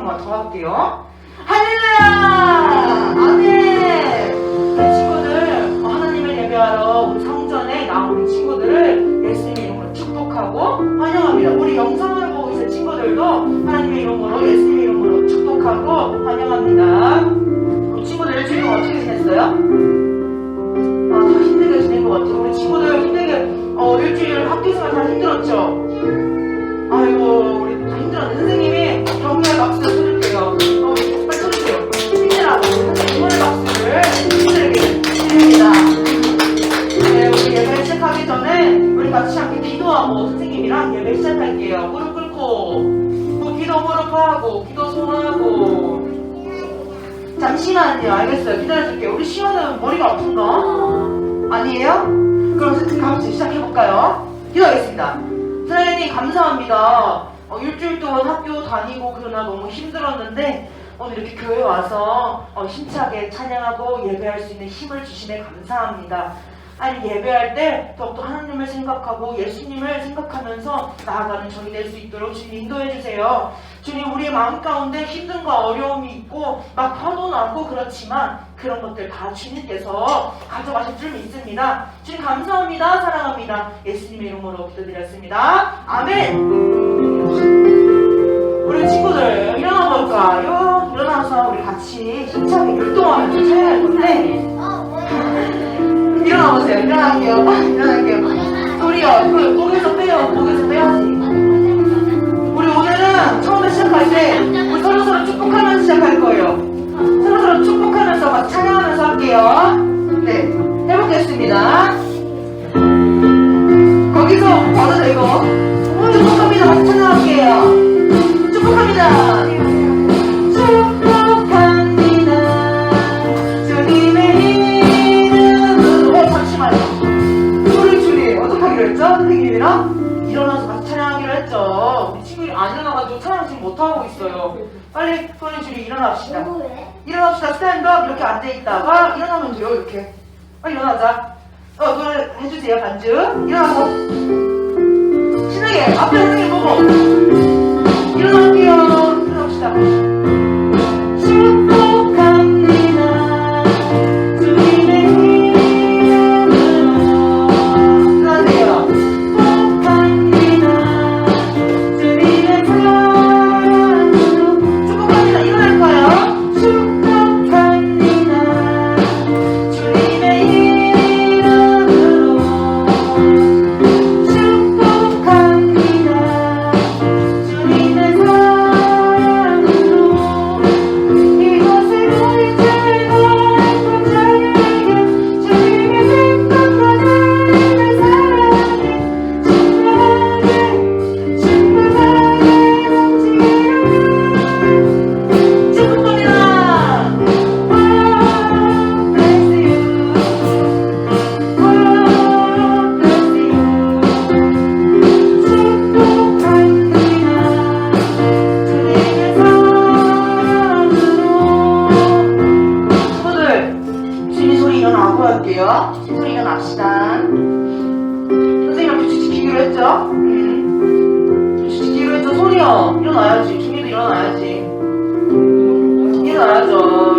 번만 더 할게요. 할렐루야! 아멘! 우리 친구들, 하나님을 예배하러 우리 성전에 나온 우리 친구들을 예수님의 이름으로 축복하고 환영합니다. 우리 영상을 보고 있을 친구들도 하나님의 이름으로 예수님의 이름으로 축복하고 환영합니다. 우리 친구들 지금 어떻게 지냈어요? 다 힘들게 지낸 것 같아요. 우리 친구들 힘들게 일주일 학교생활 다 힘들었죠? 아이고 우리 다 힘들었는데 선생님이 격려의 박수를 쳐줄게요. 빨리 쳐주세요. 힘내라고 응원의 박수를 힘들게 드립니다. 네, 우리 예배 시작하기 전에 우리 같이 함께 기도하고 선생님이랑 예배 시작할게요. 무릎 꿇고 기도 무릎하고 기도 손하고. 잠시만요. 알겠어요. 기다려줄게요. 우리 시원은 머리가 아픈가? 아니에요? 그럼 같이 시작해볼까요? 기도하겠습니다. 선생님 감사합니다. 일주일 동안 학교 다니고 그러나 너무 힘들었는데 오늘 이렇게 교회 와서 힘차게 찬양하고 예배할 수 있는 힘을 주시네 감사합니다. 아니 예배할 때 더욱더 하나님을 생각하고 예수님을 생각하면서 나아가는 저희 될 수 있도록 주님 인도해 주세요. 주님 우리의 마음 가운데 힘듦과 어려움이 있고 막 화도 나고 그렇지만 그런 것들 다 주님께서 가져가실 줄 믿습니다. 주님 감사합니다. 사랑합니다. 예수님의 이름으로 기도드렸습니다. 아멘. 우리 친구들 일어나 볼까요? 일어나서 우리 같이 힘차게 율동하면서 찬양할 건데 일어나보세요. 일어날게요. 일어날게요. 소리요. 목에서 빼요. 목에서 빼야지. 우리 오늘은 처음에 시작할 때 우리 서로서로 축복하면서 시작할 거예요. 서로서로 축복하면서 막 찬양하면서 할게요. 네, 해보겠습니다. 거기서 봐도 되고 축복합니다. 같이 찬양할게요. 축복합니다. 선생님이랑 일어나서 같이 찬양하기로 했죠. 우리 친구들이 안 일어나가지고 찬양 지금 못하고 있어요. 빨리 소리 줄이 일어납시다. 일어납시다. 스탠드업 이렇게 앉아있다가 일어나면 돼요. 이렇게 빨리 일어나자. 그걸 해주세요. 반주 일어나고 신나게 앞에 선생님 보고 일어날게요. 일어납시다. 소리 일어납시다. 선생님한테 지키기로 했죠? 지키기로 했죠? 소리야 일어나야지. 중이도 일어나야지. 일어나야죠.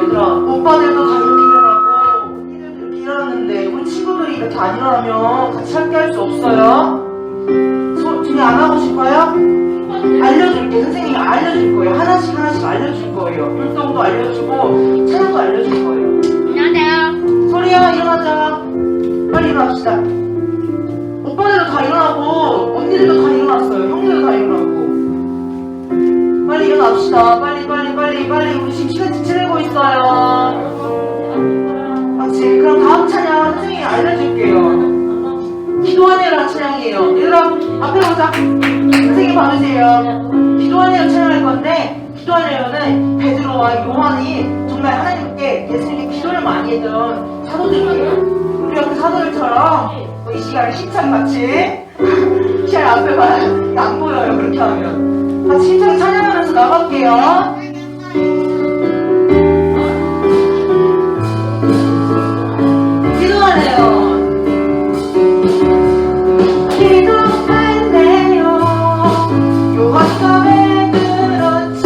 얘들아 오빠들도 다 이렇게 일어나고 언니들도 이렇게 일어났는데 우리 친구들이 이렇게 안 일어나면 같이 함께 할 수 없어요. 중이 안 하고 싶어요? 알려줄게. 선생님이 알려줄 거예요. 하나씩 알려줄 거예요. 율동도 알려주고 찬양도 알려줄 거예요. 안녕하세요. 소리야 일어나자. 빨리 일어납시다. 오빠들도 다 일어나고 언니들도 다 일어났어요. 형들도 다 일어나고 빨리 일어납시다. 빨리 우리 지금 시간 지내고 있어요. 같이 그럼 다음 찬양 선생님이 알려줄게요. 기도하네요라는 찬양이에요. 얘들아 앞에 보자. 선생님 봐주세요. 기도하네요 찬양할 건데 기도하네요는 베드로와 요한이 정말 하나님께 예수님께 기도를 많이 했던 사도들이에요. 우리가 그 사도들처럼 이 시간에 힘차게 같이 시간 앞에 봐야 안 보여요. 그렇게 하면 같이 힘차게 찬양하면서 나갈게요. 기도하네요. 기도하네요. 요한과 베드로처럼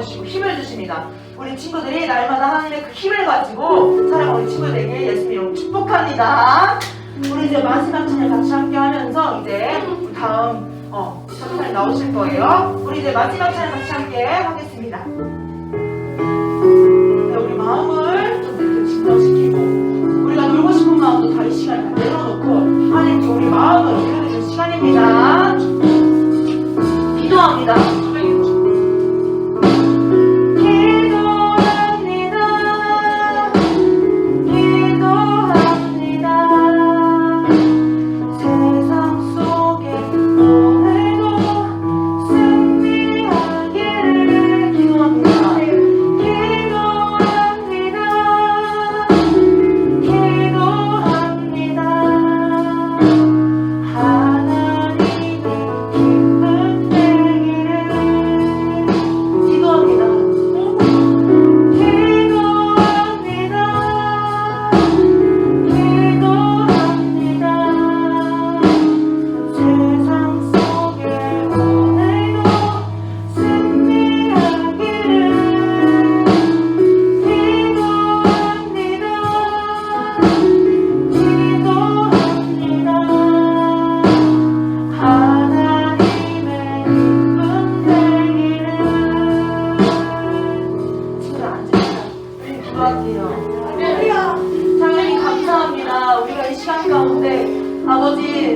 주시고 힘을 주십니다. 우리 친구들이 날마다 하나님의 그 힘을 가지고 살아가는 우리 친구들에게 예수님 이름으로 축복합니다. 우리 이제 마지막 찬양 같이 함께 하면서 이제 다음 선생님 나오실 거예요. 우리 이제 마지막 찬양 같이 함께 하겠습니다. 네, 우리 마음을 좀 이렇게 진정시키고 우리가 놀고 싶은 마음도 다 이 시간에 다 내려놓고 하나님께 우리 마음을 기울여줄 시간입니다. 기도합니다.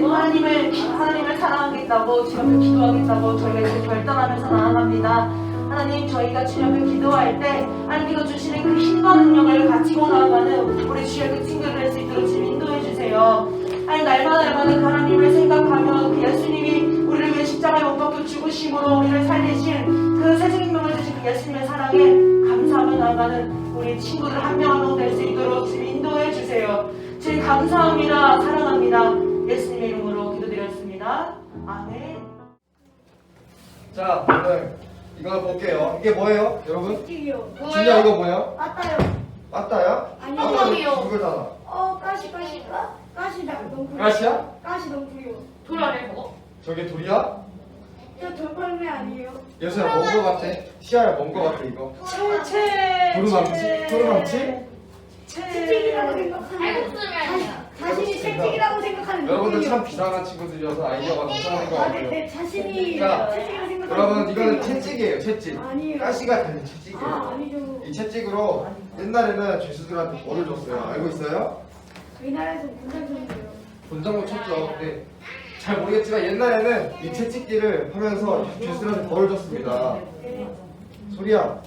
하나님을 사랑하겠다고 지금 기도하겠다고 저희가 이렇게 결단하면서 나아갑니다. 하나님, 저희가 주님을 기도할 때 하나님께서 주시는 그 힘과 능력을 가지고 나아가는 우리 주의 그 친구들 될 수 있도록 지금 인도해 주세요. 하나님, 날마다 그 하나님을 생각하며 그 예수님이 우리를 위해 십자가에 못 박혀 죽으심으로 우리를 살리신 그 새 생명을 주신 그 예수님의 사랑에 감사하며 나아가는 우리 친구들 한 명 한 명 될 수 있도록 지금 인도해 주세요. 주님 감사합니다. 사랑합니다. 예수님의 이름으로 기도드렸습니다. 아멘. 자, 오늘 이걸 볼게요. 이게 뭐예요, 여러분? 찌개요. 진짜 이거 뭐야? 맞다요. 맞다야? 아니요. 아까 이거잖아. 가시 너무 구려. 가시야? 가시 너무 구려. 돌 아니야 저거? 저게 돌이야? 저 돌팔매 아니에요? 예수야, 뭔 거 같아? 시아야, 뭔 거 같아, 이거? 도루망치? 도루망치? 채찍이라고 생각하는. 알곡스름이 아니야. 자신이 채찍이라고 생각하는. 여러분들 참 비상한 친구들이어서 아이디어가 괜찮은 것 같아요. 내 자신이 자, 채찍이라고 생각하는. 여러분, 이거는 채찍이에요, 채찍. 아니에요. 가시가 달린 채찍이에요. 아니죠. 이 채찍으로 옛날에는 죄수들한테 벌을 줬어요. 알고 있어요? 이 나라에서 군장 쳤는데요. 본장도 쳤죠. 근데 잘 모르겠지만 옛날에는 이 채찍질을 하면서 죄수들한테 벌을 줬습니다. 네. 소리야,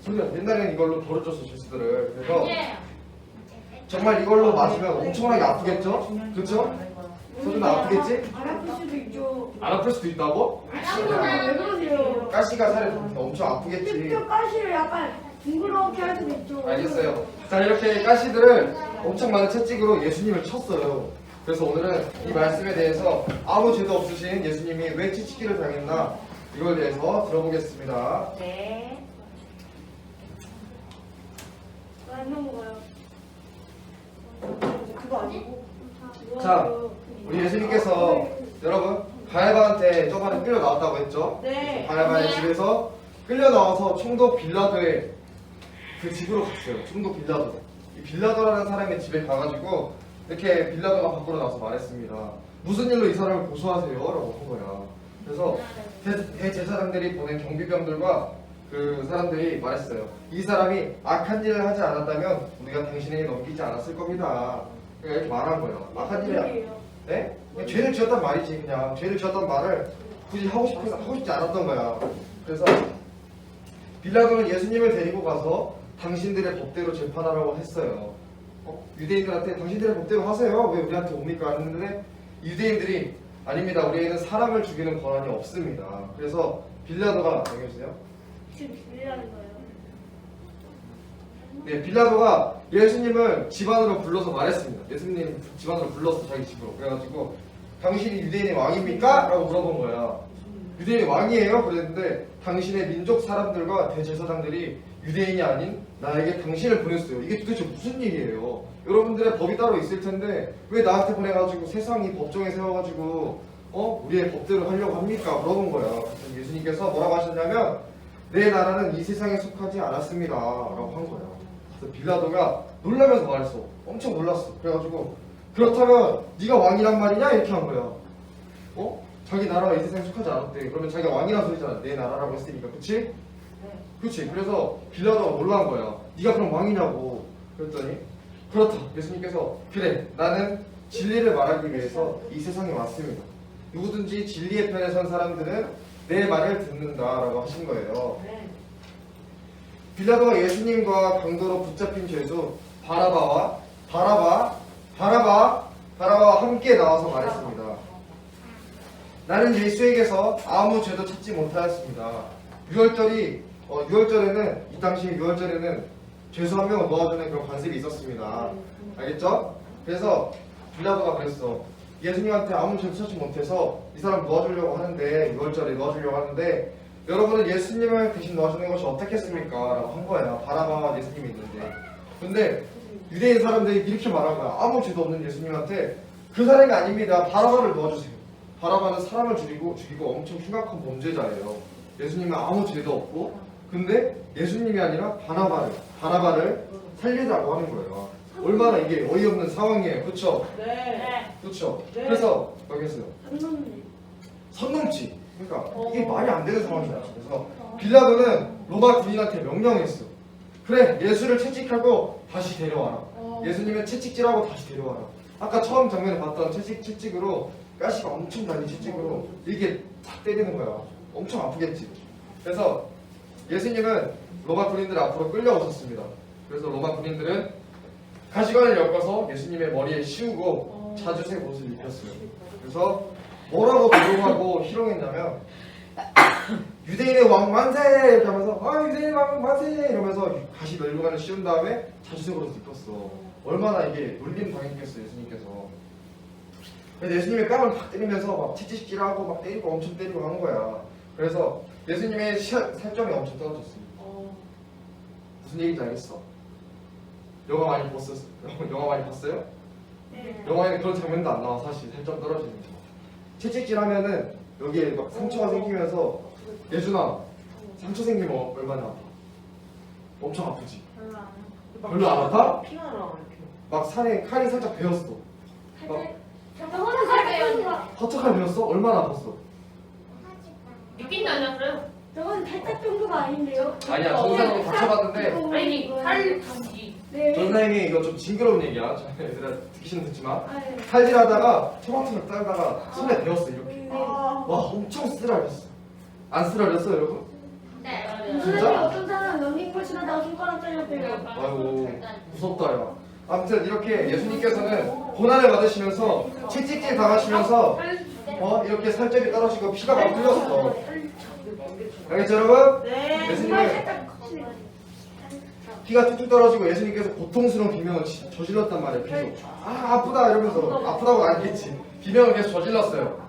옛날에는 이걸로 벌을 줬어, 죄수들을. 그래서 예. 정말 이걸로 맞으면 엄청나게 아프겠죠? 그렇죠? 소리나 아프겠지? 안 아플 수도 있죠. 안 아플 수도 있다고? 왜 그러세요? 가시가 살에 닿으면 엄청 아프겠지. 저 가시를 약간 둥그렇게 할 수도 있죠. 알겠어요. 자, 이렇게 가시들을 엄청 많은 채찍으로 예수님을 쳤어요. 그래서 오늘은 이 말씀에 대해서 아무 죄도 없으신 예수님이 왜 채찍질을 당했나 이거에 대해서 들어보겠습니다. 네. 안 넘어가요. 그거 아니고. 자, 우리 예수님께서 여러분 바야바한테 저번에 끌려 나왔다고 했죠? 네. 바야바의 집에서 끌려 나와서 총독 빌라도의 그 집으로 갔어요. 총독 빌라도. 이 빌라도라는 사람의 집에 가가지고 이렇게 빌라도가 밖으로 나와서 말했습니다. 무슨 일로 이 사람을 고소하세요? 라고 한 거야. 그래서 대제사장들이 보낸 경비병들과 그 사람들이 말했어요. 이 사람이 악한 일을 하지 않았다면 우리가 당신에게 넘기지 않았을 겁니다. 그러니까 이렇게 말한 거예요. 악한 일을 네? 그냥 죄를 지었단 말이지. 그냥 죄를 지었단 말을 굳이 하고 싶지 않았던 거야. 그래서 빌라도는 예수님을 데리고 가서 당신들의 법대로 재판하라고 했어요. 유대인들한테 당신들의 법대로 하세요. 왜 우리한테 옵니까? 했는데 유대인들이 아닙니다. 우리에게는 사람을 죽이는 권한이 없습니다. 그래서 빌라도가 정해주세요. 지금 빌리라는 거예요. 네, 빌라도가 예수님을 집안으로 불러서 말했습니다. 예수님 집안으로 불렀어, 자기 집으로. 그래가지고 당신이 유대인의 왕입니까? 라고 물어본 거야. 유대인의 왕이에요? 그랬는데 당신의 민족 사람들과 대제사장들이 유대인이 아닌 나에게 당신을 보냈어요. 이게 도대체 무슨 일이에요? 여러분들의 법이 따로 있을 텐데 왜 나한테 보내가지고 세상이 법정에 세워가지고 우리의 법대로 하려고 합니까? 물어본 거야. 그래서 예수님께서 뭐라고 하셨냐면 내 나라는 이 세상에 속하지 않았습니다 라고 한 거야. 그래서 빌라도가 놀라면서 말했어. 엄청 놀랐어. 그래가지고 그렇다면 네가 왕이란 말이냐 이렇게 한 거야. 자기 나라가 이 세상에 속하지 않았대. 그러면 자기가 왕이란 소리잖아. 내 나라라고 했으니까. 그치? 그치. 그래서 빌라도가 놀란 거야. 네가 그럼 왕이냐고. 그랬더니 그렇다. 예수님께서 그래 나는 진리를 말하기 위해서 이 세상에 왔습니다. 누구든지 진리의 편에 선 사람들은 내 말을 듣는다라고 하신 거예요. 빌라도가 예수님과 강도로 붙잡힌 죄수 바라바와 함께 나와서 말했습니다. 나는 예수에게서 아무 죄도 찾지 못하였습니다. 6월절에는 이 당시 6월절에는 죄수 한 명을 놓아주는 그런 관습이 있었습니다. 알겠죠? 그래서 빌라도가 그랬어. 예수님한테 아무 죄도 찾지 못해서 이 사람 놓아주려고 하는데 6월절에 놓아주려고 하는데 여러분은 예수님을 대신 놓아주는 것이 어떻겠습니까? 라고 한 거야. 바라바와 예수님이 있는데. 근데 유대인 사람들이 이렇게 말한 거야. 아무 죄도 없는 예수님한테 그 사람이 아닙니다. 바라바를 놓아주세요. 바라바는 사람을 죽이고 엄청 흉악한 범죄자예요. 예수님은 아무 죄도 없고 근데 예수님이 아니라 바라바를 살리자고 하는 거예요. 얼마나 이게 어이없는 상황이에요. 그쵸? 네. 그쵸? 네. 그래서 여기 했어요. 선생님. 선 넘지. 그러니까 이게 말이 안 되는 상황이야. 그래서 빌라도는 로마 군인한테 명령했어. 그래 예수를 채찍하고 다시 데려와라. 예수님은 채찍질하고 다시 데려와라. 아까 처음 장면에 봤던 채찍으로 가시가 엄청 달린 채찍으로 이게 탁 때리는 거야. 엄청 아프겠지. 그래서 예수님은 로마 군인들 앞으로 끌려오셨습니다. 그래서 로마 군인들은 가시관을 엮어서 예수님의 머리에 씌우고 자주색 옷을 입혔어요. 그래서 뭐라고 조롱하고 희롱했냐면 유대인의 왕 만세 이렇게 하면서 유대인의 왕 만세 이러면서 가시 멸류관을 씌운 다음에 자주색 옷을 입혔어. 얼마나 이게 놀림 당했겠어 예수님께서. 근데 예수님의 뺨을 팍 때리면서 막 채찍질하고 막 때리고 엄청 때리고 하는 거야. 그래서 예수님의 살점이 엄청 떨어졌습니다. 무슨 얘기인지 알겠어? 영화 많이 봤어요? 네. 영화에는 그런 장면도 안 나와. 사실 살점 떨어지는 거. 채찍질 하면은 여기에 막 상처가 생기면서 예준아 상처 생기면 얼마나 아파? 엄청 아프지? 별로 안 아파? 피가 나 이렇게. 막 살에 칼이 살짝 베었어. 저거는 살짝 허척칼 베었어? 얼마나 아팠어? 느낀 게 아니었어요. 저건 살짝 정도가 아닌데요? 아니야 전사님이 다쳐봤는데 아니, 칼 단지. 네. 전사님이 이거 좀 징그러운 얘기야. 얘들아 듣기 싫으면 듣지마. 아, 네. 칼질하다가 토마토를 따다가 손에 베었어 이렇게. 네. 아. 와 엄청 쓰라렸어. 안 쓰라렸어 여러분? 네. 선생님 어떤 사람 러닝볼 치다가 손가락 잘렸대요. 아이고 무섭다 야. 아무튼 이렇게 예수님께서는 고난을 받으시면서 채찍질 당하시면서 이렇게 살점이 떨어지고 피가 막 흘렸어. 알겠죠 여러분? 네. 예수님은 피가 툭툭 떨어지고 예수님께서 고통스러운 비명을 저질렀단 말이에요. 계속 아프다 이러면서 아프다고 알겠지. 비명을 계속 저질렀어요.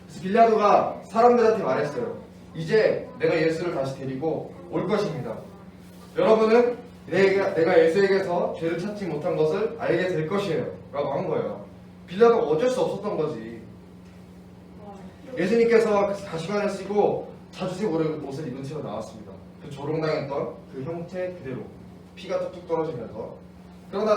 그래서 빌라도가 사람들한테 말했어요. 이제 내가 예수를 다시 데리고 올 것입니다. 여러분은 내가 예수에게서 죄를 찾지 못한 것을 알게 될 것이에요 라고 한 거예요. 빌라도가 어쩔 수 없었던 거지. 예수님께서 가시관을 쓰고 자주색 옷을 입은 채로 나왔습니다. 그 조롱당했던 그 형태 그대로 피가 뚝뚝 떨어지면서. 그러나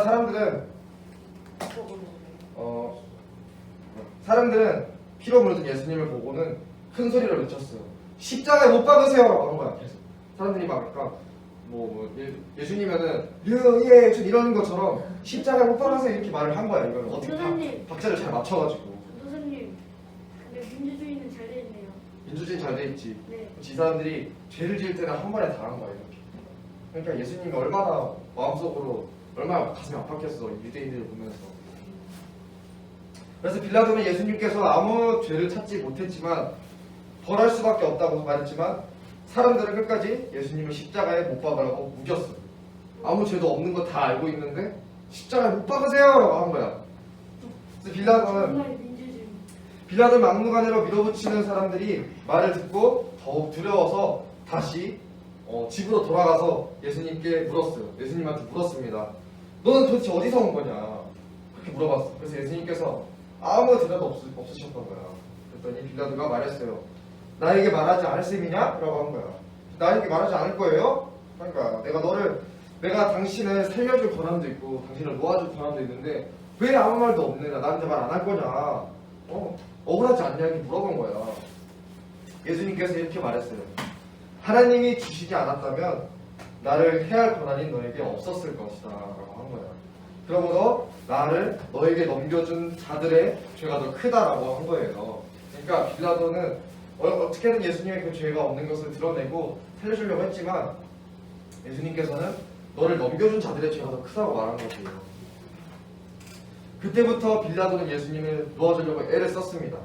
사람들은 피로 물든 예수님을 보고는 큰 소리로 외쳤어요. 십자가에 못 박으세요 라고 한 거야. 계속 사람들이 막 약간 예수님이면은 예수 이러는 것처럼 십자가에 못 박으세요 이렇게 말을 한 거야. 이거는 어떻게 선생님. 박자를 잘 맞춰가지고. 선생님, 근데 민주주의는 잘 돼 있네요. 민주주의 잘 돼 있지. 네. 이 사람들이 죄를 지을 때는 한 번에 다 한 거야 이렇게. 그러니까 예수님이 얼마나 마음속으로 얼마나 가슴이 아팠겠어 유대인들을 보면서. 그래서 빌라도는 예수님께서 아무 죄를 찾지 못했지만 벌할 수밖에 없다고 말했지만 사람들은 끝까지 예수님을 십자가에 못 박으라고 우겼어. 아무 죄도 없는 거 다 알고 있는데 십자가에 못 박으세요 라고 한 거야. 그래서 정말 민주주의. 빌라도 막무가내로 밀어붙이는 사람들이 말을 듣고 더욱 두려워서 다시 집으로 돌아가서 예수님께 물었어요. 예수님한테 물었습니다. 너는 도대체 어디서 온 거냐? 그렇게 물어봤어. 그래서 예수님께서 아무 대답도 없으셨던 거야. 그랬더니 빌라도가 말했어요. 나에게 말하지 않을 셈이냐? 라고 한 거야. 나에게 말하지 않을 거예요? 그러니까 내가 당신을 살려줄 권한도 있고 당신을 놓아줄 권한도 있는데 왜 아무 말도 없네? 나한테 말 안 할 거냐? 억울하지 않냐? 이렇게 물어본 거야. 예수님께서 이렇게 말했어요. 하나님이 주시지 않았다면 나를 해할 권한이 너에게 없었을 것이다 라고 한 거야. 그러므로 나를 너에게 넘겨준 자들의 죄가 더 크다라고 한 거예요. 그러니까 빌라도는 어떻게든 예수님의 그 죄가 없는 것을 드러내고 살려주려고 했지만 예수님께서는 너를 넘겨준 자들의 죄가 더 크다고 말한 거예요. 그때부터 빌라도는 예수님을 놓아주려고 애를 썼습니다.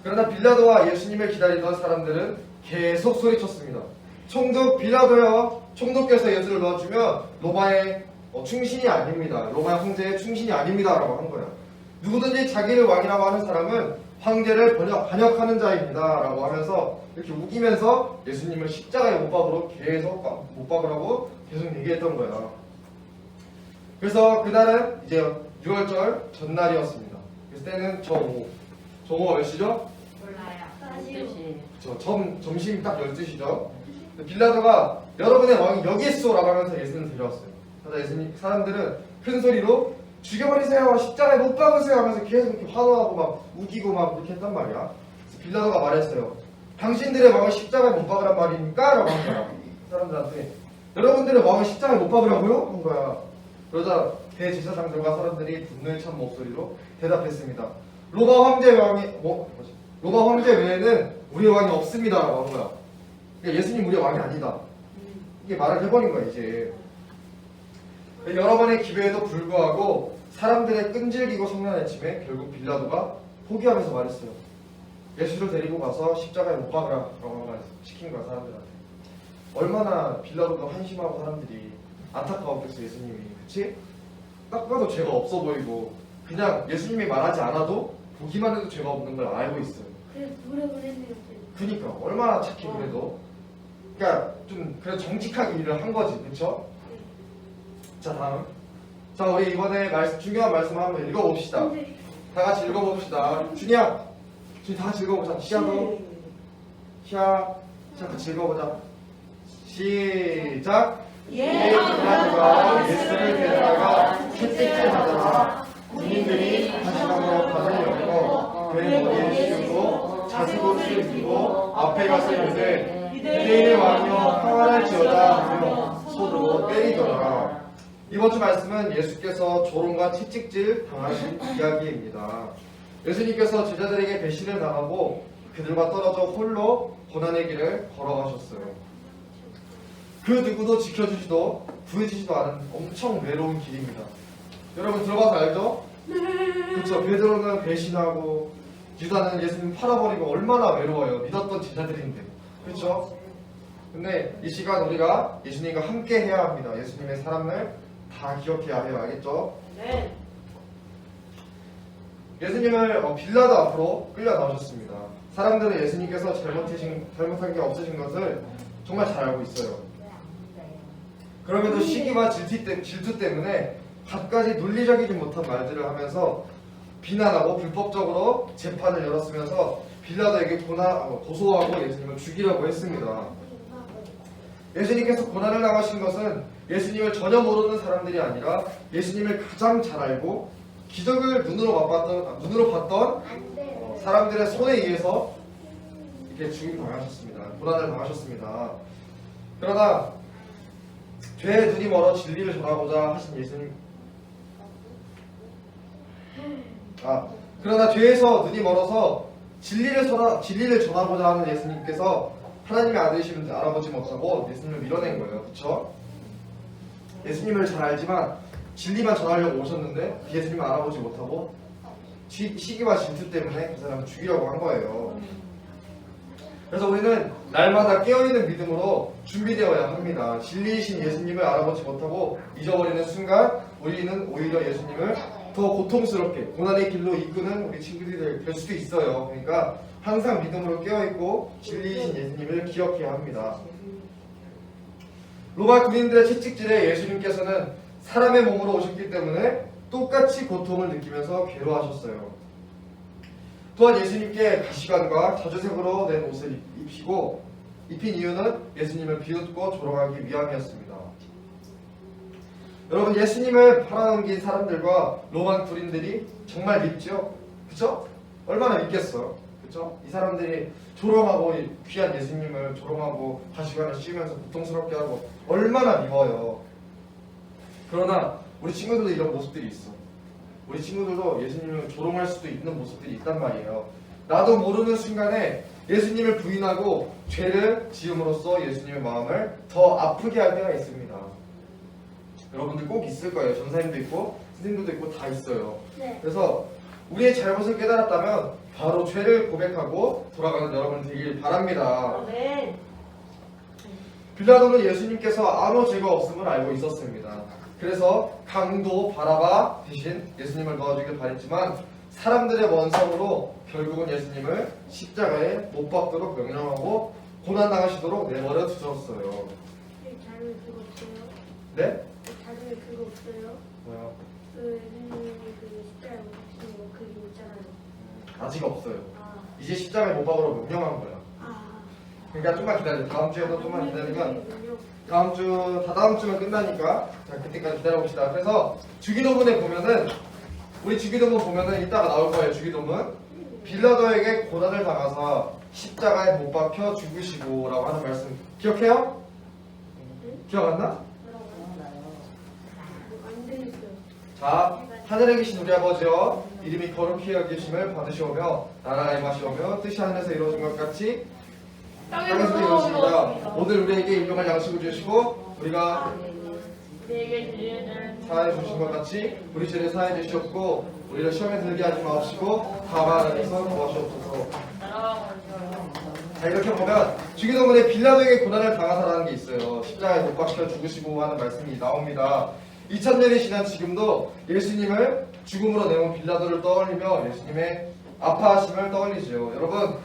그러나 빌라도와 예수님을 기다리던 사람들은 계속 소리쳤습니다. 총독 빌라도요, 총독께서 예수를 놓아주면 로마의 충신이 아닙니다. 로마 황제의 충신이 아닙니다 라고 한 거야. 누구든지 자기를 왕이라고 하는 사람은 황제를 반역하는 자입니다 라고 하면서 이렇게 우기면서 예수님을 십자가에 못 박으라고 계속 얘기했던 거야. 그래서 그날은 이제 6월절 전날이었습니다. 그래서 때는 정오가 몇 시죠? 몰라요. 점심이 딱 12시죠. 빌라도가 여러분의 왕이 여기 있어라고 하면서 예수님을 데려왔어요. 그래서 사람들은 큰 소리로 죽여버리세요, 십자가에 못 박으세요 하면서 계속 이렇게 환호하고 막 우기고 막 그렇게 했단 말이야. 그래서 빌라도가 말했어요. 당신들의 왕을 십자가에 못 박으란 말입니까? 라고 한 거야. 사람들한테 여러분들의 왕을 십자가에 못 박으라고요? 한 거야. 그러자 대제사장들과 사람들이 분노에 찬 목소리로 대답했습니다. 로마 황제 외에는 우리의 왕이 없습니다 라고 한 거야. 그러니까 예수님 우리의 왕이 아니다. 이게 말을 해버린 거야 이제. 여러 번의 기회에도 불구하고 사람들의 끈질기고 성난의 침에 결국 빌라도가 포기하면서 말했어요. 예수를 데리고 가서 십자가에 못 박으라 라고 시킨 거야 사람들한테. 얼마나 빌라도도 한심하고 사람들이 안타까웠겠어 예수님이. 그치? 딱 봐도 죄가 없어 보이고 그냥 예수님이 말하지 않아도 보기만 해도 죄가 없는 걸 알고 있어요. 그래서 노력을 했네요. 그니까 얼마나 착해 그래도. 그러니까 좀 그래 정직하게 일을 한 거지. 그쵸? 자 다음. 자 우리 이번에 중요한 말씀 한번 읽어봅시다. 다 같이 읽어봅시다. 준이야, 준이 다 같이 읽어보자. 시아도 시아 같이 읽어보자. 시작. 빌라도가 예수를 데려다가 채찍질 하다가 군인들이 다시방으로 가슴을 열고 그의 머리에 씌우고 자수옷을 입히고 앞에 가서 이르되 유대인의 왕이여 평안을 지어다 하며 손으로 때리더라. 이번 주 말씀은 예수께서 조롱과 채찍질 당하신 이야기입니다. 예수님께서 제자들에게 배신을 당하고 그들과 떨어져 홀로 고난의 길을 걸어가셨어요. 그 누구도 지켜주지도 구해주지도 않은 엄청 외로운 길입니다. 여러분 들어봐서 알죠? 그렇죠. 베드로는 배신하고 유다는 예수님 팔아버리고 얼마나 외로워요. 믿었던 제자들인데. 그렇죠? 근데 이 시간 우리가 예수님과 함께 해야 합니다. 예수님의 사랑을 다 기억해야 해요. 알겠죠? 네. 예수님을 빌라도 앞으로 끌려 나오셨습니다. 사람들은 예수님께서 잘못한 게 없으신 것을 정말 잘 알고 있어요. 그럼에도 시기와 질투 때문에 갖가지 논리적이지 못한 말들을 하면서 비난하고 불법적으로 재판을 열었으면서 빌라도에게 고소하고 예수님을 죽이려고 했습니다. 예수님께서 고난을 당하신 것은 예수님을 전혀 모르는 사람들이 아니라 예수님을 가장 잘 알고 기적을 눈으로 봤던 사람들의 손에 의해서 이렇게 죽임 당하셨습니다. 고난을 당하셨습니다. 그러나 죄에 눈이 멀어 진리를 전하고자 하신 예수님. 그러나 죄에서 눈이 멀어서 진리를 전하고자 하는 예수님께서 하나님의 아들이심을 알아보지 못하고 예수님을 밀어낸 거예요. 그렇죠? 예수님을 잘 알지만 진리만 전하려고 오셨는데 예수님을 알아보지 못하고 시기와 질투 때문에 그 사람을 죽이려고 한 거예요. 그래서 우리는 날마다 깨어있는 믿음으로 준비되어야 합니다. 진리이신 예수님을 알아보지 못하고 잊어버리는 순간 우리는 오히려 예수님을 더 고통스럽게 고난의 길로 이끄는 우리 친구들이 될 수도 있어요. 그러니까 항상 믿음으로 깨어있고 진리이신 예수님을 기억해야 합니다. 로마 군인들의 채찍질에 예수님께서는 사람의 몸으로 오셨기 때문에 똑같이 고통을 느끼면서 괴로워하셨어요. 또한 예수님께 가시관과 자주색으로 된 옷을 입힌 이유는 예수님을 비웃고 조롱하기 위함이었습니다. 여러분, 예수님을 팔아넘긴 사람들과 로만 군인들이 정말 믿죠? 그쵸? 얼마나 믿겠어요? 그쵸? 이 사람들이 조롱하고 이 귀한 예수님을 조롱하고 가시관을 씌우면서 고통스럽게 하고 얼마나 미워요. 그러나 우리 친구들도 이런 모습들이 있어. 우리 친구들도 예수님을 조롱할 수도 있는 모습들이 있단 말이에요. 나도 모르는 순간에 예수님을 부인하고 죄를 지음으로써 예수님의 마음을 더 아프게 할 때가 있습니다. 여러분들 꼭 있을 거예요. 전사님도 있고 선생님들도 있고 다 있어요. 네. 그래서 우리의 잘못을 깨달았다면 바로 죄를 고백하고 돌아가는 여러분 되길 바랍니다. 네. 빌라도는 예수님께서 아무 죄가 없음을 알고 있었습니다. 그래서 강도 바라바 대신 예수님을 도와주길 바랬지만 사람들의 원성으로 결국은 예수님을 십자가에 못 박도록 명령하고 고난당하시도록 내버려 두셨어요. 자료에 그거 없어요? 네? 자료에 그거 없어요? 뭐야? 그 예수님이 그 십자가에 못 박히는 거 그림 있잖아요. 아직 없어요. 아. 이제 십자가에 못 박으러 명령한 거야. 아. 그러니까 좀만 기다려. 다음 주에도 좀만 기다리면 그림은요? 다다음 주면 끝나니까 자 그때까지 기다려봅시다. 그래서 주기도문에 보면은 우리 주기도문 보면은 이따가 나올 거예요. 주기도문 빌라도에게 고난을 당하사 십자가에 못 박혀 죽으시고라고 하는 말씀 기억해요? 기억 안 나? 안 들렸어요. 자 하늘에 계신 우리 아버지여 이름이 거룩히 여기심을 받으시오며 나라가 임하시오며 뜻이 하늘에서 이루어진 것 같이 땅에서도 이루어집니다. 오늘 우리에게 일용할 양식을 주시고 우리가 내게 주시는 사하여 주신 것 같이 우리 죄를 사하여 주시옵고 우리를 시험에 들게 하지 마옵시고 다만 안에서 구하시옵소서. 자 이렇게 보면 주기도문에 빌라도에게 고난을 당하사라는 게 있어요. 십자가에 못 박혀 죽으시고 하는 말씀이 나옵니다. 2000년이 지난 지금도 예수님을 죽음으로 내온 빌라도를 떠올리며 예수님의 아파하심을 떠올리죠. 여러분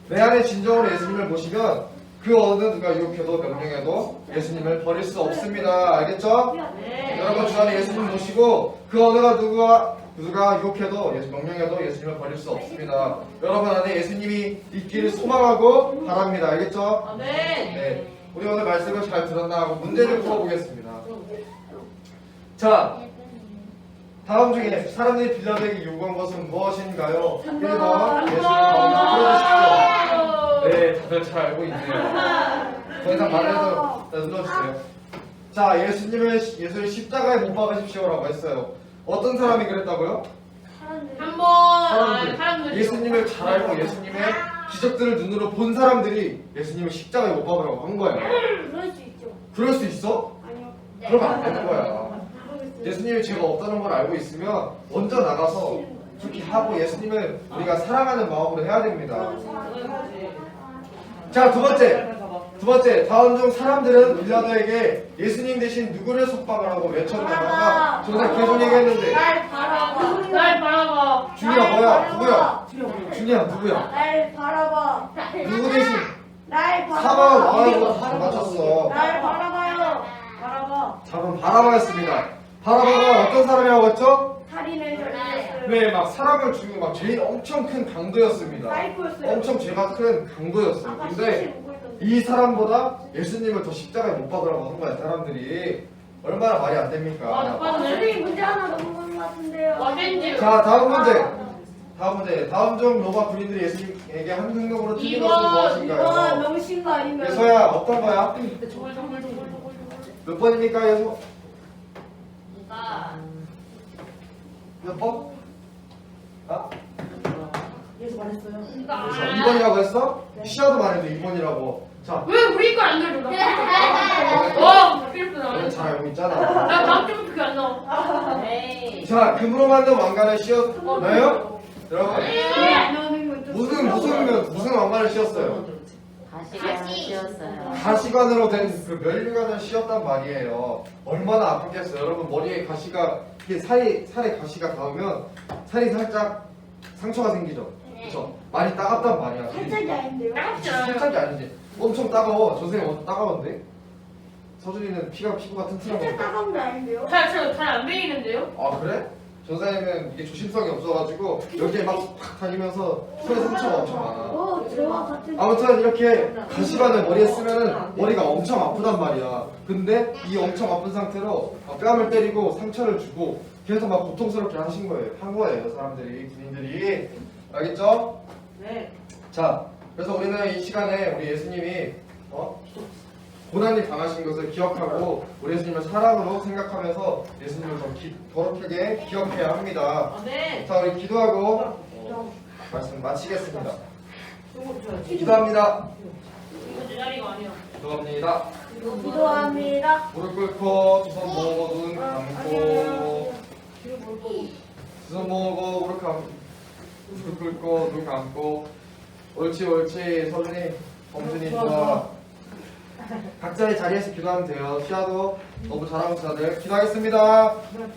내 안에 진정으로 예수님을 모시면 그 어느 누가 유혹해도 명령해도 예수님을 버릴 수 없습니다. 알겠죠? 네. 여러분 주 안에 예수님 모시고 그 어느가 누가 유혹해도 명령해도 예수님을 버릴 수 없습니다. 여러분 안에 예수님이 있기를 소망하고 바랍니다. 알겠죠? 아멘. 네. 우리 오늘 말씀을 잘 들었나 하고 문제를 풀어보겠습니다. 자, 다음 중에 사람들이 빌라도에게 요구한 것은 무엇인가요? 1번 예수님 마음을 풀어주십시오. 네, 다들 잘 알고 있네요. 더 이상 말해도 눌러주세요. 자, 예수를 십자가에 못 박으십시오라고 했어요. 어떤 사람이 그랬다고요? 사람들. 사람들. 예수님을 잘 알고 예수님의 기적들을 눈으로 본 사람들이 예수님을 십자가에 못 박으라고 한 거예요. 그럴 수 있죠. 그럴 수 있어? 아니요. 그러면 안 되는 거야. 모르겠어요. 예수님이 죄가 없다는 걸 알고 있으면 먼저 나가서 그렇게 하고 예수님을 우리가 사랑하는 마음으로 해야 됩니다. 자, 두 번째, 다음 중 사람들은 빌라도에게 예수님 대신 누구를 속박을 하고 외쳤나요? 전에 계속 얘기했는데 날 바라봐. 날 바라봐. 준이야 뭐야? 누구야? 준이야 누구야? 날 바라봐. 누구 대신? 날 사방을 바라봐. 왕하고 다 맞췄어. 날 바라봐요. 바라봐. 답은 바라바였습니다. 바라바가 어떤 사람이라고 했죠? 살인을 저질렀어요. 네, 막 사람을 죽이고 막 죄인 엄청 큰 강도였습니다. 사이코였어요. 엄청 죄가 큰 강도였어요. 아까 근데 CC 보고 있던데. 이 사람보다 예수님을 더 십자가에 못 박으라고 한 거야. 사람들이 얼마나 말이 안 됩니까? 선생님 문제 하나 넘어간 것 같은데요. 어딘지. 자, 다음 문제. 다음 중 로마 군인들이 예수님에게 한 행동으로 틀린 것은 이건 무엇인가요? 명신거 아닌가요? 예서야 어떤 거야? 조글조글조글조글. 몇 번입니까, 예서? 누가 몇 번? 아? 예수 말했어요. 누가 2번이라고 했어? 시야도 말해도 2번이라고. 자, 왜 우리 거 안 들려? 필수나. 너는 잘 알고 있잖아. 나 다음 주부터 그게 안 나와. 에이. 자, 금으로 만든 왕관을 씌웠나요? 여러분, 안 나오는 건좀 무슨 왕관을 씌웠어요? 가시관을 씌웠어요. 가시관으로 된 그 면류관을 씌웠단 말이에요. 얼마나 아프겠어요. 여러분 머리에 가시가 이게 살에 가시가 닿으면 살이 살짝 상처가 생기죠. 그렇죠? 많이 따갑단 말이야. 살짝이 아닌데요? 따갑지 않아요. 살짝이 아니지. 엄청 따가워. 저 선생님 엄청 따가운데? 서준이는 피부가 튼튼한 살짝 거. 따가운 게 아닌데요? 잘안 베이는데요? 아 그래? 전사님은 이게 조심성이 없어가지고 여기에 막 다니면서 손에 상처가 엄청 많아. 저와 같은. 아무튼 이렇게 가시관을 머리에 쓰면은 머리가 엄청 아프단 말이야. 근데 이 엄청 아픈 상태로 뺨을 때리고 상처를 주고 계속 막 고통스럽게 한 거예요, 사람들이, 군인들이. 알겠죠? 네. 자, 그래서 우리는 이 시간에 우리 예수님이 고난이 당하신 것을 기억하고 우리 예수님을 사랑으로 생각하면서 예수님을 더 거룩하게 기억해야 합니다. 네. 자, 우리 기도하고 말씀 마치겠습니다. 요거 줘야지. 기도합니다. 이거 내 자리가 아니야. 기도합니다. 기도합니다. 무릎 꿇고 두 손 모으고 눈 감고 두 손 모으고 무릎 꿇고 눈 감고 옳지 서준이 범준이 좋아. 각자의 자리에서 기도하면 돼요. 시아도 너무 잘하고 있어. 다들 기도하겠습니다. 무릎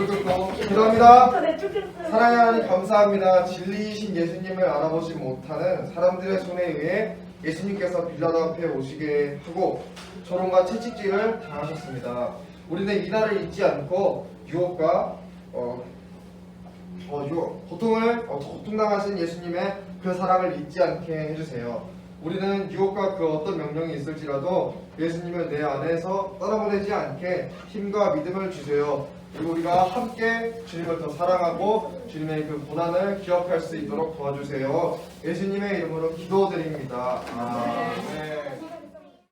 꿇고 기도합니다. 내 쫓겼어요. 사랑의 하나님 감사합니다. 진리이신 예수님을 알아보지 못하는 사람들의 손에 의해 예수님께서 빌라도 앞에 오시게 하고 조롱과 채찍질을 당하셨습니다. 우리는 이날을 잊지 않고 유혹과 고통당하신 예수님의 그 사랑을 잊지 않게 해주세요. 우리는 유혹과 그 어떤 명령이 있을지라도 예수님을 내 안에서 떠나보내지 않게 힘과 믿음을 주세요. 그리고 우리가 함께 주님을 더 사랑하고 주님의 그 고난을 기억할 수 있도록 도와주세요. 예수님의 이름으로 기도드립니다. 아멘.